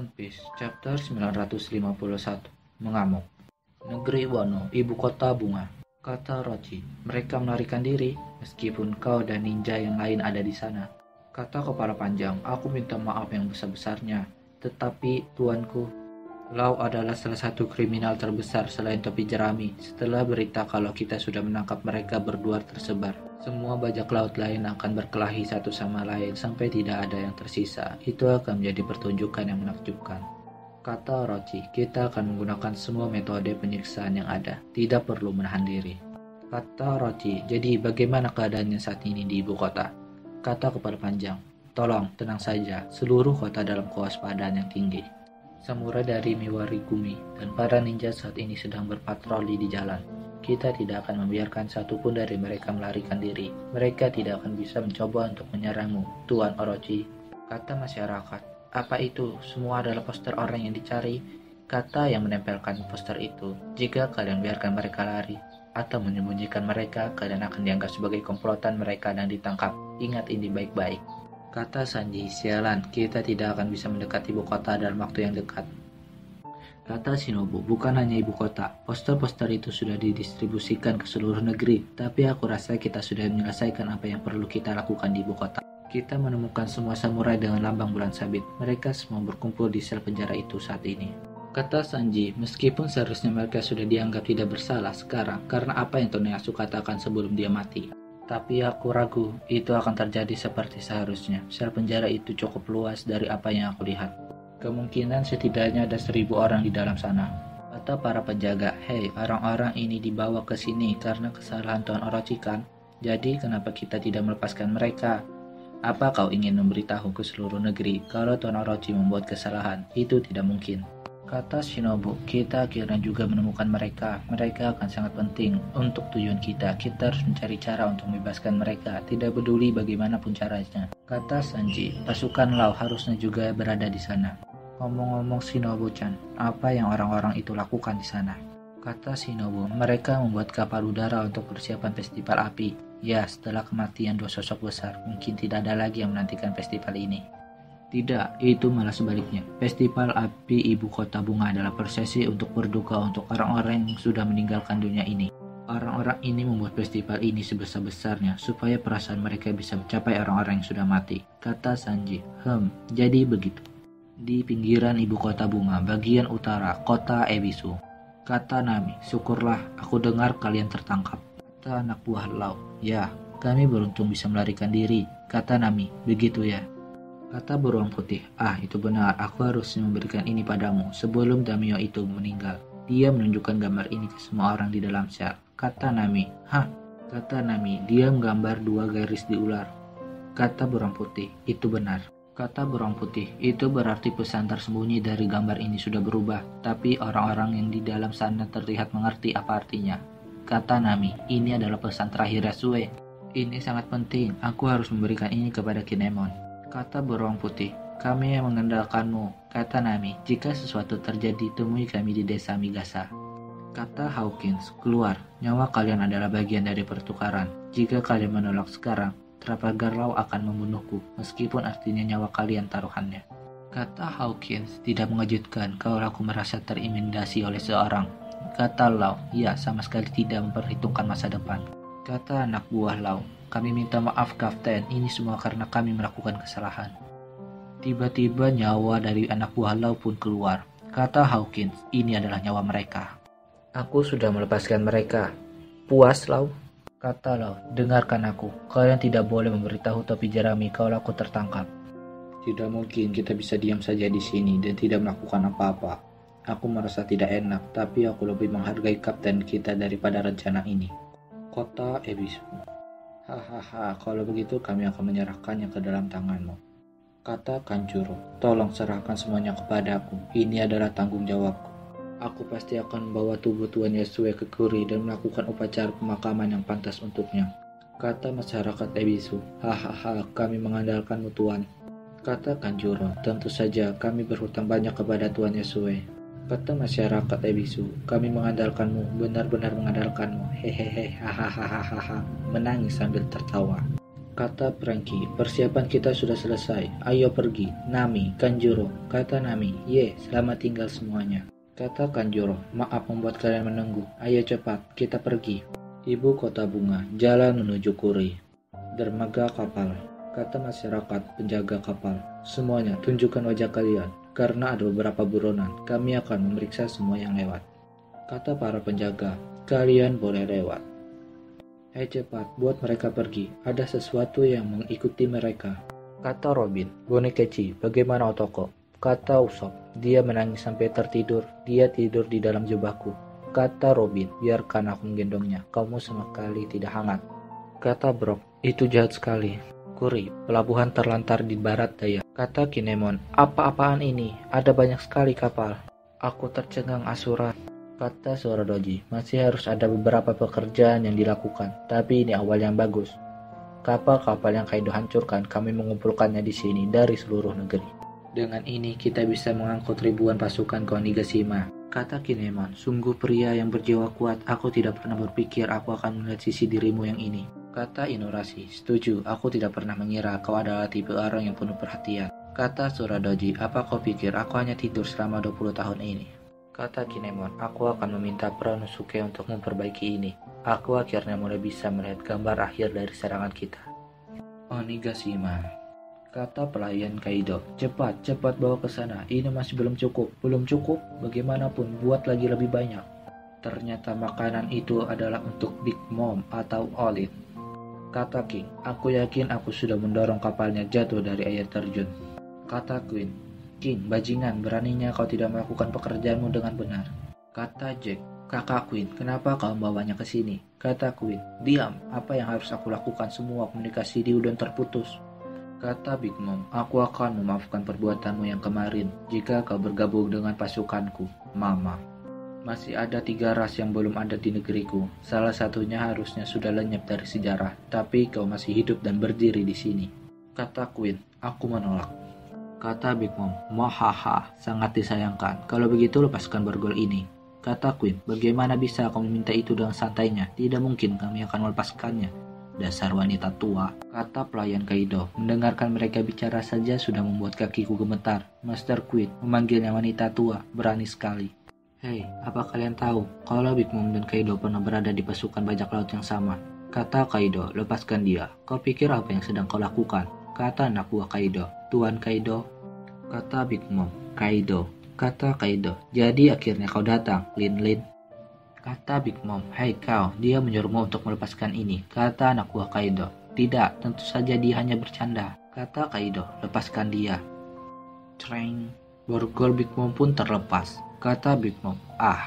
One Piece Chapter 951 Mengamuk. Negeri Wano, ibu kota bunga. Kata Orochi, mereka melarikan diri meskipun kau dan ninja yang lain ada di sana. Kata Kepala Panjang, aku minta maaf yang besar-besarnya. Tetapi tuanku, Lau adalah salah satu kriminal terbesar selain topi jerami. Setelah berita kalau kita sudah menangkap mereka berdua tersebar, semua bajak laut lain akan berkelahi satu sama lain sampai tidak ada yang tersisa. Itu akan menjadi pertunjukan yang menakjubkan. Kata Orochi, kita akan menggunakan semua metode penyiksaan yang ada. Tidak perlu menahan diri. Kata Orochi, jadi bagaimana keadaannya saat ini di ibu kota? Kata Kepala Panjang, tolong tenang saja. Seluruh kota dalam kewaspadaan yang tinggi. Samurai dari Miwarigumi dan para ninja saat ini sedang berpatroli di jalan. Kita tidak akan membiarkan satupun dari mereka melarikan diri. Mereka tidak akan bisa mencoba untuk menyerangmu, Tuan Orochi. Kata masyarakat, apa itu? Semua adalah poster orang yang dicari. Kata yang menempelkan poster itu, jika kalian biarkan mereka lari atau menyembunyikan mereka, kalian akan dianggap sebagai komplotan mereka dan ditangkap. Ingat ini baik-baik. Kata Sanji, sialan, kita tidak akan bisa mendekat ibu kota dalam waktu yang dekat. Kata Shinobu, bukan hanya ibu kota, poster-poster itu sudah didistribusikan ke seluruh negeri, tapi aku rasa kita sudah menyelesaikan apa yang perlu kita lakukan di ibu kota. Kita menemukan semua samurai dengan lambang bulan sabit, mereka semua berkumpul di sel penjara itu saat ini. Kata Sanji, meskipun seharusnya mereka sudah dianggap tidak bersalah sekarang, karena apa yang Toneyasu katakan sebelum dia mati. Tapi aku ragu, itu akan terjadi seperti seharusnya. Sel penjara itu cukup luas dari apa yang aku lihat. Kemungkinan setidaknya ada 1000 orang di dalam sana. Kata para penjaga, hei, orang-orang ini dibawa ke sini karena kesalahan Tuan Orochi kan? Jadi kenapa kita tidak melepaskan mereka? Apa kau ingin memberitahu ke seluruh negeri kalau Tuan Orochi membuat kesalahan? Itu tidak mungkin. Kata Shinobu, kita akhirnya juga menemukan mereka. Mereka akan sangat penting untuk tujuan kita. Kita harus mencari cara untuk membebaskan mereka, tidak peduli bagaimanapun caranya. Kata Sanji, pasukan Lau harusnya juga berada di sana. Ngomong-ngomong Shinobu-chan, apa yang orang-orang itu lakukan di sana? Kata Shinobu, mereka membuat kapal udara untuk persiapan festival api. Ya, setelah kematian 2 sosok besar, mungkin tidak ada lagi yang menantikan festival ini. Tidak, itu malah sebaliknya. Festival Api Ibu Kota Bunga adalah prosesi untuk berduka untuk orang-orang yang sudah meninggalkan dunia ini. Orang-orang ini membuat festival ini sebesar-besarnya supaya perasaan mereka bisa mencapai orang-orang yang sudah mati. Kata Sanji, jadi begitu. Di pinggiran Ibu Kota Bunga, bagian utara, kota Ebisu. Kata Nami, syukurlah aku dengar kalian tertangkap. Kata anak buah Lau, ya, kami beruntung bisa melarikan diri. Kata Nami, begitu ya. Kata beruang putih, itu benar, aku harus memberikan ini padamu sebelum Daimyo itu meninggal. Dia menunjukkan gambar ini ke semua orang di dalam sel. Kata Nami, Kata Nami, dia menggambar 2 garis di ular. Kata beruang putih, itu benar. Kata beruang putih, itu berarti pesan tersembunyi dari gambar ini sudah berubah, tapi orang-orang yang di dalam sana terlihat mengerti apa artinya. Kata Nami, ini adalah pesan terakhir Yasue. Ini sangat penting, aku harus memberikan ini kepada Kinemon. Kata beruang putih, kami yang mengandalkanmu. Kata Nami, jika sesuatu terjadi, temui kami di desa Migasa. Kata Hawkins, keluar, nyawa kalian adalah bagian dari pertukaran. Jika kalian menolak sekarang, Trafalgar Law akan membunuhku, meskipun artinya nyawa kalian taruhannya. Kata Hawkins, tidak mengejutkan kalau aku merasa terintimidasi oleh seorang. Kata Law, ya, sama sekali tidak memperhitungkan masa depan. Kata anak buah Lau, kami minta maaf Kapten, ini semua karena kami melakukan kesalahan. Tiba-tiba nyawa dari anak buah Lau pun keluar. Kata Hawkins, ini adalah nyawa mereka. Aku sudah melepaskan mereka. Puas Lau? Kata Lau, dengarkan aku. Kalian tidak boleh memberitahu topi jerami kalau aku tertangkap. Tidak mungkin kita bisa diam saja di sini dan tidak melakukan apa-apa. Aku merasa tidak enak, tapi aku lebih menghargai kapten kita daripada rencana ini. Kota Ebisu. Hahaha, kalau begitu kami akan menyerahkannya ke dalam tanganmu. Kata Kanjuro, tolong serahkan semuanya kepadaku. Ini adalah tanggung jawabku. Aku pasti akan membawa tubuh Tuan Yasue ke Kuri dan melakukan upacara pemakaman yang pantas untuknya. Kata masyarakat Ebisu, hahaha, kami mengandalkanmu Tuan. Kata Kanjuro, tentu saja kami berhutang banyak kepada Tuan Yasue. Kata masyarakat Ebisu, kami mengandalkanmu, benar-benar mengandalkanmu. Hehehe, hahaha, menangis sambil tertawa. Kata Franky, persiapan kita sudah selesai. Ayo pergi. Nami, Kanjuro. Kata Nami, selamat tinggal semuanya. Kata Kanjuro, maaf membuat kalian menunggu. Ayo cepat, kita pergi. Ibu kota bunga, jalan menuju Kuri. Dermaga kapal. Kata masyarakat penjaga kapal, semuanya tunjukkan wajah kalian. Karena ada beberapa buronan, kami akan memeriksa semua yang lewat. Kata para penjaga, kalian boleh lewat. Hei cepat, buat mereka pergi. Ada sesuatu yang mengikuti mereka. Kata Robin, bonek kecil, bagaimana Otoko? Kata Usop, dia menangis sampai tertidur. Dia tidur di dalam jubahku. Kata Robin, biarkan aku menggendongnya. Kamu sama sekali tidak hangat. Kata Brok, itu jahat sekali. Kuri, pelabuhan terlantar di barat daya. Kata Kinemon, apa-apaan ini? Ada banyak sekali kapal. Aku tercengang Asura. Kata suara Doji, masih harus ada beberapa pekerjaan yang dilakukan, tapi ini awal yang bagus. Kapal-kapal yang Kaido hancurkan, kami mengumpulkannya di sini dari seluruh negeri. Dengan ini kita bisa mengangkut ribuan pasukan ke Onigashima. Kata Kinemon, sungguh pria yang berjiwa kuat, aku tidak pernah berpikir aku akan melihat sisi dirimu yang ini. Kata Inuarashi, setuju, aku tidak pernah mengira kau adalah tipe orang yang penuh perhatian. Kata Suradoji, apa kau pikir aku hanya tidur selama 20 tahun ini? Kata Kinemon, aku akan meminta Pranosuke untuk memperbaiki ini. Aku akhirnya mulai bisa melihat gambar akhir dari serangan kita. Onigashima. Kata pelayan Kaido, cepat bawa ke sana. Ini masih belum cukup. Belum cukup? Bagaimanapun, buat lagi lebih banyak. Ternyata makanan itu adalah untuk Big Mom atau Olin. Kata King, aku yakin aku sudah mendorong kapalnya jatuh dari air terjun. Kata Queen, King, bajingan, beraninya kau tidak melakukan pekerjaanmu dengan benar. Kata Jack, kakak Queen, kenapa kau membawanya ke sini? Kata Queen, diam, apa yang harus aku lakukan? Semua komunikasi di udon terputus. Kata Big Mom, aku akan memaafkan perbuatanmu yang kemarin jika kau bergabung dengan pasukanku, Mama. Masih ada 3 ras yang belum ada di negeriku. Salah satunya harusnya sudah lenyap dari sejarah, tapi kau masih hidup dan berdiri di sini. Kata Queen, aku menolak. Kata Big Mom, mahaha, sangat disayangkan. Kalau begitu lepaskan borgol ini. Kata Queen, bagaimana bisa kau meminta itu dengan santainya? Tidak mungkin kami akan melepaskannya. Dasar wanita tua. Kata pelayan Kaido, mendengarkan mereka bicara saja sudah membuat kakiku gemetar. Master Queen memanggilnya wanita tua, berani sekali. Hei, apa kalian tahu kalau Big Mom dan Kaido pernah berada di pasukan bajak laut yang sama? Kata Kaido, lepaskan dia. Kau pikir apa yang sedang kau lakukan? Kata anak buah Kaido, Tuan Kaido. Kata Big Mom, Kaido. Kata Kaido, jadi akhirnya kau datang, Lin Lin. Kata Big Mom, hei kau, dia menyuruhmu untuk melepaskan ini. Kata anak buah Kaido, tidak, tentu saja dia hanya bercanda. Kata Kaido, lepaskan dia. Treng, borgol Big Mom pun terlepas. Kata Big Mom,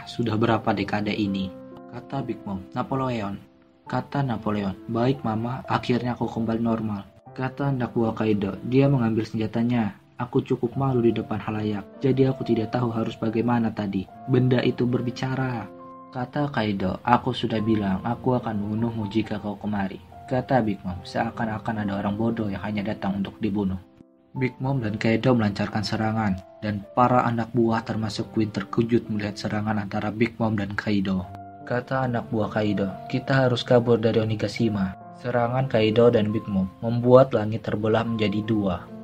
sudah berapa dekade ini? Kata Big Mom, Napoleon. Kata Napoleon, baik mama, akhirnya aku kembali normal. Kata anak buah Kaido, dia mengambil senjatanya. Aku cukup malu di depan halayak, jadi aku tidak tahu harus bagaimana tadi. Benda itu berbicara. Kata Kaido, aku sudah bilang, aku akan membunuhmu jika kau kemari. Kata Big Mom, seakan-akan ada orang bodoh yang hanya datang untuk dibunuh. Big Mom dan Kaido melancarkan serangan, dan para anak buah termasuk Queen terkejut melihat serangan antara Big Mom dan Kaido. Kata anak buah Kaido, kita harus kabur dari Onigashima. Serangan Kaido dan Big Mom membuat langit terbelah menjadi 2.